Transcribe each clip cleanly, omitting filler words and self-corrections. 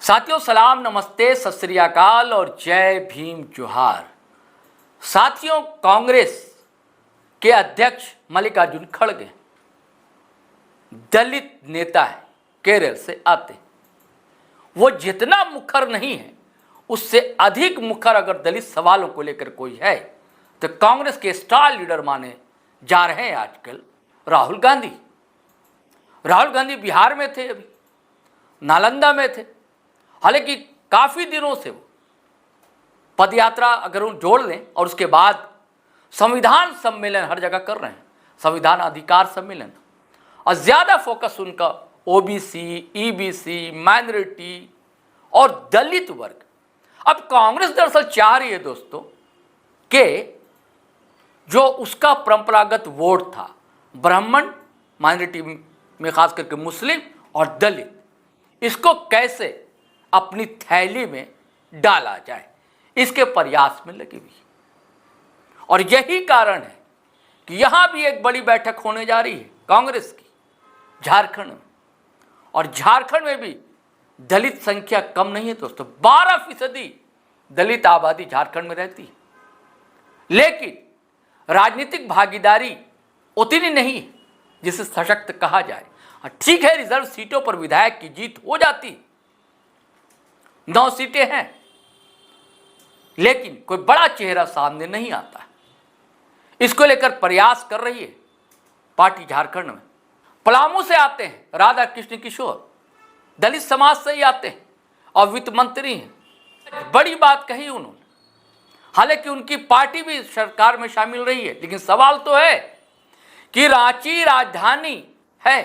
साथियों सलाम, नमस्ते, सत श्री अकाल और जय भीम जोहार। साथियों, कांग्रेस के अध्यक्ष मल्लिकार्जुन खड़गे दलित नेता है, केरल से आते हैं। वो जितना मुखर नहीं है उससे अधिक मुखर अगर दलित सवालों को लेकर कोई है तो कांग्रेस के स्टार लीडर माने जा रहे हैं आजकल राहुल गांधी। राहुल गांधी बिहार में थे, अभी नालंदा में थे। हालांकि काफ़ी दिनों से वो पदयात्रा अगर उन जोड़ लें और उसके बाद संविधान सम्मेलन हर जगह कर रहे हैं, संविधान अधिकार सम्मेलन, और ज़्यादा फोकस उनका ओबीसी, ईबीसी, माइनॉरिटी और दलित वर्ग। अब कांग्रेस दरअसल चाह रही है दोस्तों कि जो उसका परंपरागत वोट था, ब्राह्मण, माइनॉरिटी में खास करके मुस्लिम और दलित, इसको कैसे अपनी थैली में डाला जाए, इसके प्रयास में लगी हुई। और यही कारण है कि यहां भी एक बड़ी बैठक होने जा रही है कांग्रेस की, झारखंड में। और झारखंड में भी दलित संख्या कम नहीं है दोस्तों, 12% दलित आबादी झारखंड में रहती है। लेकिन राजनीतिक भागीदारी उतनी नहीं है जिसे सशक्त कहा जाए। ठीक है, रिजर्व सीटों पर विधायक की जीत हो जाती, 9 सीटें हैं, लेकिन कोई बड़ा चेहरा सामने नहीं आता। इसको लेकर प्रयास कर रही है पार्टी झारखंड में। पलामू से आते हैं राधा कृष्ण किशोर, दलित समाज से ही आते हैं और वित्त मंत्री हैं। बड़ी बात कही उन्होंने। हालांकि उनकी पार्टी भी सरकार में शामिल रही है, लेकिन सवाल तो है कि रांची राजधानी है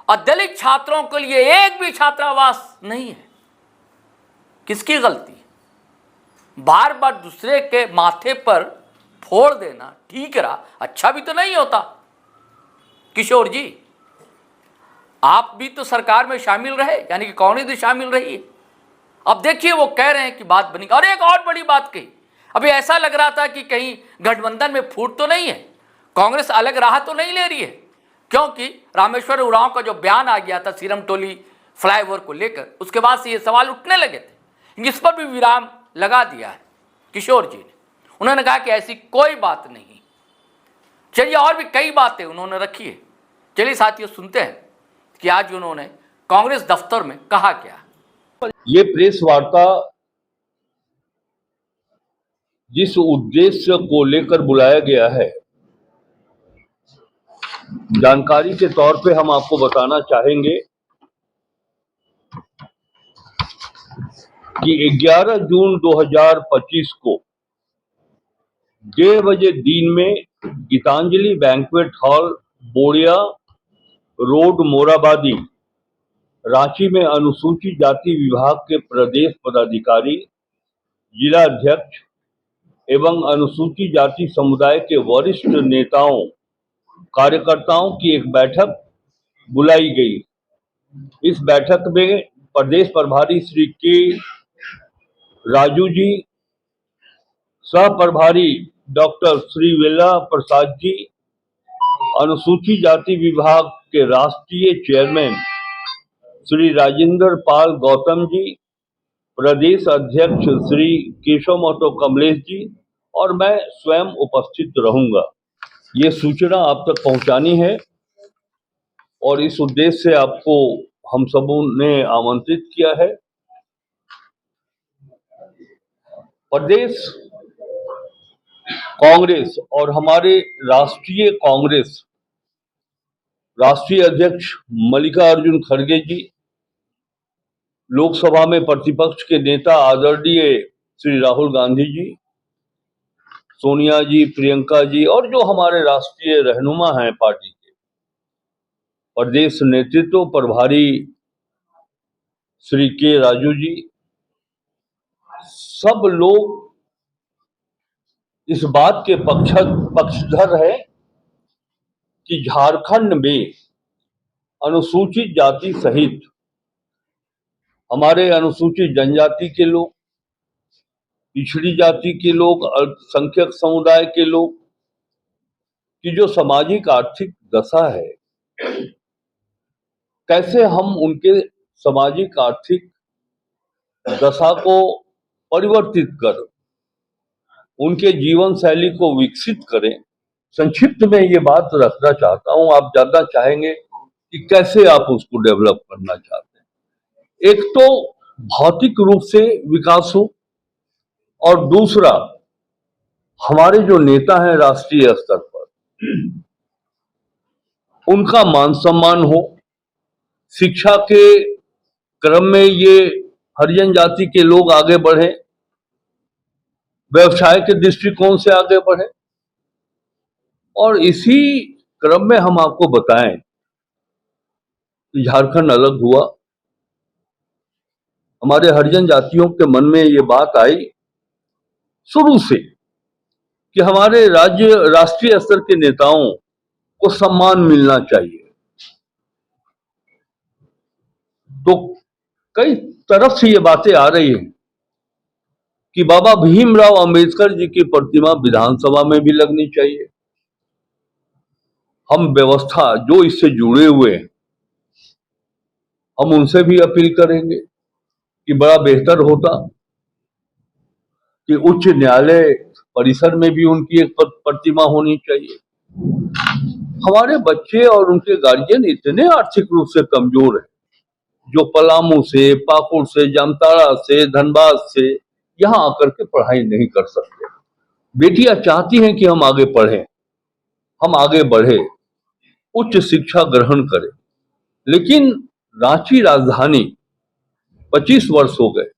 और दलित छात्रों के लिए एक भी छात्रावास नहीं है। किसकी गलती? बार बार दूसरे के माथे पर फोड़ देना ठीक रहा, अच्छा भी तो नहीं होता। किशोर जी, आप भी तो सरकार में शामिल रहे, यानी कि कांग्रेस भी शामिल रही है। अब देखिए वो कह रहे हैं कि बात बनी। और एक और बड़ी बात कही, अभी ऐसा लग रहा था कि कहीं गठबंधन में फूट तो नहीं है, कांग्रेस अलग राह तो नहीं ले रही है, क्योंकि रामेश्वर उरांव का जो बयान आ गया था सीरम टोली फ्लाईओवर को लेकर, उसके बाद से ये सवाल उठने लगे थे। इस पर भी विराम लगा दिया है किशोर जी ने। उन्होंने कहा कि ऐसी कोई बात नहीं। चलिए, और भी कई बातें उन्होंने रखी है। चलिए साथियों, सुनते हैं कि आज उन्होंने कांग्रेस दफ्तर में कहा क्या। ये प्रेस वार्ता जिस उद्देश्य को लेकर बुलाया गया है, जानकारी के तौर पे हम आपको बताना चाहेंगे कि 11 जून 2025 को 1:30 बजे दिन में गीतांजलि बैंक्वेट हॉल, बोरिया रोड, मोराबादी, रांची में अनुसूचित जाति विभाग के प्रदेश पदाधिकारी, जिला अध्यक्ष एवं अनुसूचित जाति समुदाय के वरिष्ठ नेताओं, कार्यकर्ताओं की एक बैठक बुलाई गई। इस बैठक में प्रदेश प्रभारी श्री के राजू जी, सह प्रभारी डॉक्टर श्री वेला प्रसाद जी, अनुसूचित जाति विभाग के राष्ट्रीय चेयरमैन श्री राजेंद्र पाल गौतम जी, प्रदेश अध्यक्ष श्री केशव महतो कमलेश जी और मैं स्वयं उपस्थित रहूंगा। ये सूचना आप तक पहुंचानी है और इस उद्देश्य से आपको हम सबों ने आमंत्रित किया है। प्रदेश कांग्रेस और हमारे राष्ट्रीय कांग्रेस राष्ट्रीय अध्यक्ष मल्लिकार्जुन खड़गे जी, लोकसभा में प्रतिपक्ष के नेता आदरणीय श्री राहुल गांधी जी, सोनिया जी, प्रियंका जी और जो हमारे राष्ट्रीय रहनुमा हैं पार्टी के, प्रदेश नेतृत्व प्रभारी श्री के राजू जी, सब लोग इस बात के पक्षधर है कि झारखंड में अनुसूचित जाति सहित हमारे अनुसूचित जनजाति के लोग, पिछड़ी जाति के लोग, अल्पसंख्यक समुदाय के लोग की जो सामाजिक आर्थिक दशा है, कैसे हम उनके सामाजिक आर्थिक दशा को परिवर्तित कर उनके जीवन शैली को विकसित करें। संक्षिप्त में ये बात रखना चाहता हूं, आप जानना चाहेंगे कि कैसे आप उसको डेवलप करना चाहते हैं। एक तो भौतिक रूप से विकास हो, और दूसरा हमारे जो नेता हैं राष्ट्रीय स्तर पर, उनका मान सम्मान हो। शिक्षा के क्रम में ये हरिजन जाति के लोग आगे बढ़े, व्यवसाय के दृष्टिकोण से आगे बढ़े। और इसी क्रम में हम आपको बताएं कि झारखंड अलग हुआ, हमारे हरिजन जातियों के मन में ये बात आई शुरू से कि हमारे राष्ट्रीय स्तर के नेताओं को सम्मान मिलना चाहिए। तो कई तरफ से ये बातें आ रही हैं कि बाबा भीमराव अंबेडकर जी की प्रतिमा विधानसभा में भी लगनी चाहिए। हम व्यवस्था जो इससे जुड़े हुए हैं, हम उनसे भी अपील करेंगे कि बड़ा बेहतर होता कि उच्च न्यायालय परिसर में भी उनकी एक प्रतिमा होनी चाहिए। हमारे बच्चे और उनके गार्जियन इतने आर्थिक रूप से कमजोर हैं, जो पलामू से, पाकुड़ से, जामताड़ा से, धनबाद से यहाँ आकर के पढ़ाई नहीं कर सकते। बेटियां चाहती हैं कि हम आगे पढ़ें, हम आगे बढ़े, उच्च शिक्षा ग्रहण करें, लेकिन रांची राजधानी 25 वर्ष हो गए,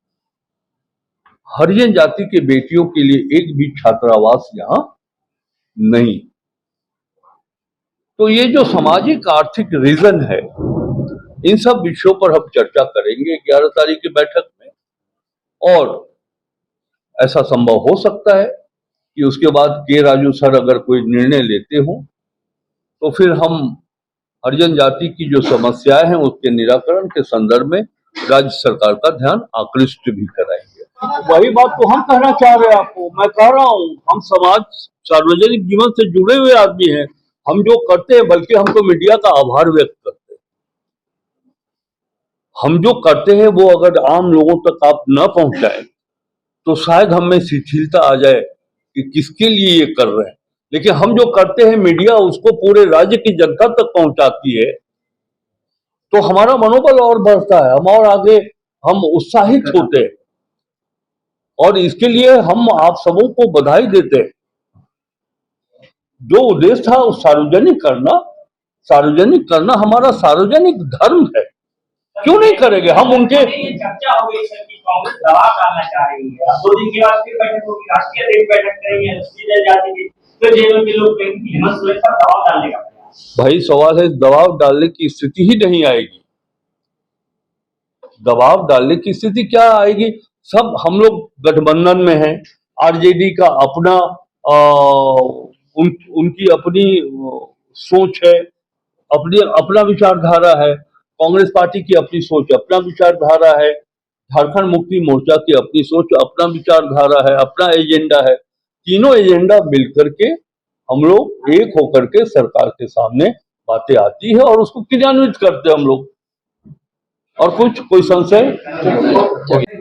हरिजन जाति के बेटियों के लिए एक भी छात्रावास यहाँ नहीं। तो ये जो सामाजिक आर्थिक रीजन है, इन सब विषयों पर हम चर्चा करेंगे 11 तारीख की बैठक में। और ऐसा संभव हो सकता है कि उसके बाद के राजू सर अगर कोई निर्णय लेते हो तो फिर हम हरिजन जाति की जो समस्याएं हैं उसके निराकरण के संदर्भ में राज्य सरकार का ध्यान आकृष्ट भी कराएंगे। वही बात तो हम कहना चाह रहे हैं आपको, मैं कह रहा हूं, हम समाज सार्वजनिक जीवन से जुड़े हुए आदमी हैं। हम जो करते हैं, बल्कि हम तो मीडिया का आभार व्यक्त करते हैं। हम जो करते हैं वो अगर आम लोगों तक आप न पहुंचाएं तो शायद हम में शिथिलता आ जाए कि किसके लिए ये कर रहे हैं। लेकिन हम जो करते हैं, मीडिया उसको पूरे राज्य की जनता तक पहुंचाती है, तो हमारा मनोबल और बढ़ता है, हम और आगे हम उत्साहित होते हैं। और इसके लिए हम आप सबों को बधाई देते हैं। जो उद्देश्य था उस सार्वजनिक करना हमारा सार्वजनिक धर्म है, क्यों नहीं करेंगे हम उनके। चर्चा हो गई सर कि कांग्रेस दबाव डालना चाह रही है। अब 2 दिन के बाद फिर बैठक होगी, राष्ट्रीय अध्यक्ष बैठक करेंगे, राष्ट्रीय जाति की फिर जेल के लोग कहेंगे हेमंत सोरेन पर दबाव डालने का प्रयास। भाई सवाल है, दबाव डालने की स्थिति ही नहीं आएगी। दबाव डालने की स्थिति क्या आएगी? सब हम लोग गठबंधन में हैं, आरजेडी का अपना उनकी अपनी सोच है, अपना विचारधारा है, कांग्रेस पार्टी की अपनी सोच, अपना विचारधारा है, झारखंड मुक्ति मोर्चा की अपनी सोच, अपना विचारधारा है, अपना एजेंडा है। तीनों एजेंडा मिलकर के हम लोग एक होकर के सरकार के सामने बातें आती है और उसको क्रियान्वित करते हैं हम लोग। और कोई संशय?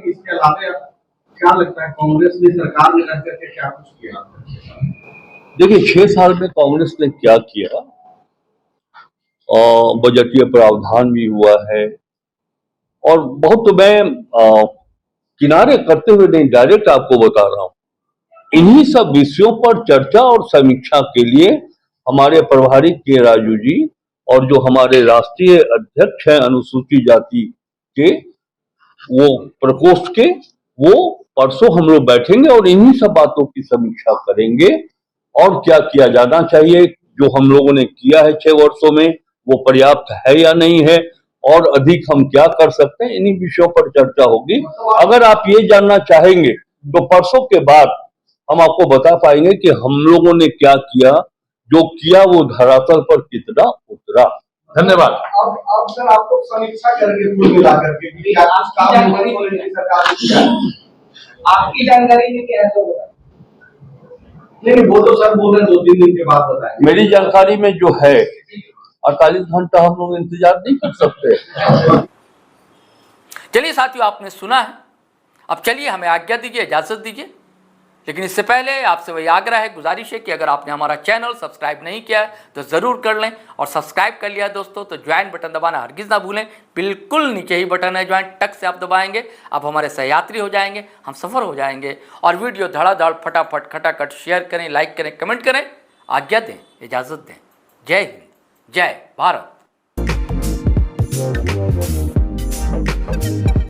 इसके अलावा क्या लगता है कांग्रेस ने सरकार में रह करके क्या कुछ किया? देखिए, 6 साल में कांग्रेस ने क्या किया, बजटीय प्रावधान भी हुआ है, और बहुत तो मैं किनारे करते हुए नहीं, डायरेक्ट आपको बता रहा हूं। इन्हीं सब विषयों पर चर्चा और समीक्षा के लिए हमारे प्रभारी के राजू जी और जो हमारे राष्ट्रीय अध्यक्ष हैं अनुसूचित जाति के, वो प्रकोष्ठ के, वो परसों हम लोग बैठेंगे और इन्हीं सब बातों की समीक्षा करेंगे। और क्या किया जाना चाहिए, जो हम लोगों ने किया है 6 वर्षों में वो पर्याप्त है या नहीं है, और अधिक हम क्या कर सकते हैं, इन्हीं विषयों पर चर्चा होगी। अगर आप ये जानना चाहेंगे तो परसों के बाद हम आपको बता पाएंगे कि हम लोगों ने क्या किया, जो किया वो धरातल पर कितना उतरा। धन्यवाद। अब सर आपको समीक्षा करके कुल मिलाकर के आपकी जानकारी में क्या है? नहीं, वो तो सर बोल रहे 2-3 दिन के बाद बताएं। मेरी जानकारी में जो है 48 घंटा हम लोग इंतजार नहीं कर सकते। चलिए साथियों, आपने सुना है अब चलिए हमें आज्ञा दीजिए, इजाज़त दीजिए। लेकिन इससे पहले आपसे वही आग्रह है, गुजारिश है कि अगर आपने हमारा चैनल सब्सक्राइब नहीं किया है तो ज़रूर कर लें, और सब्सक्राइब कर लिया दोस्तों तो ज्वाइन बटन दबाना हरगिज़ ना भूलें। बिल्कुल नीचे ही बटन है ज्वाइन, टक से आप दबाएंगे, आप हमारे सहयात्री हो जाएंगे, हम सफ़र हो जाएंगे। और वीडियो धड़ाधड़ फटाफट खटाखट शेयर करें, लाइक करें, कमेंट करें। आज्ञा दें, इजाज़त दें। जय हिंद, जय भारत।